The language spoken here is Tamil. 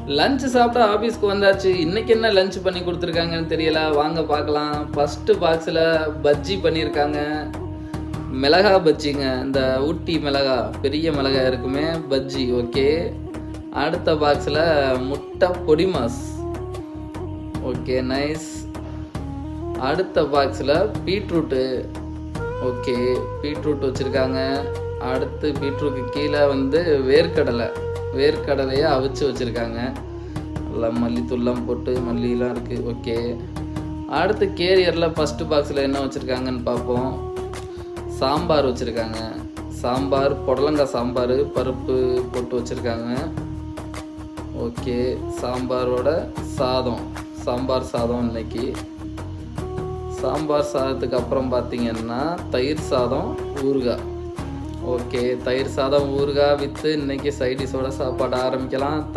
லஞ்ச் சாப்பிட ஆஃபீஸ்க்கு வந்தாச்சு. இன்னைக்கு என்ன லஞ்ச் பண்ணி கொடுத்துருக்காங்கன்னு தெரியல, வாங்க பார்க்கலாம். ஃபஸ்ட்டு பாக்ஸில் பஜ்ஜி பண்ணியிருக்காங்க. மிளகா பஜ்ஜிங்க, இந்த ஊட்டி மிளகா, பெரிய மிளகா இருக்குமே, பஜ்ஜி. ஓகே. அடுத்த பாக்ஸில் முட்டை பொடி மாஸ். Okay, nice. அடுத்த பாக்ஸில் பீட்ரூட்டு. ஓகே, பீட்ரூட் வச்சுருக்காங்க. அடுத்து பீட்ரூட்டுக்கு கீழே வேர்க்கடலையை அவிச்சு வச்சுருக்காங்க. எல்லாம் மல்லித்தூள்லாம் போட்டு மல்லிலாம் இருக்குது. ஓகே. அடுத்து கேரியரில் ஃபஸ்ட்டு பாக்ஸில் என்ன வச்சுருக்காங்கன்னு பார்ப்போம். சாம்பார் வச்சுருக்காங்க. சாம்பார், புடலங்காய் சாம்பார், பருப்பு போட்டு வச்சுருக்காங்க. ஓகே. சாம்பாரோட சாம்பார் சாதம் இன்னைக்கு. சாம்பார் சாதத்துக்கு அப்புறம் பார்த்திங்கன்னா தயிர் சாதம், ஊறுகாய். ஓகே, தயிர் சாதம் ஊறுகாய் வித்து இன்னைக்கு சைடிஷோட சாப்பாடு ஆரம்பிக்கலாம்.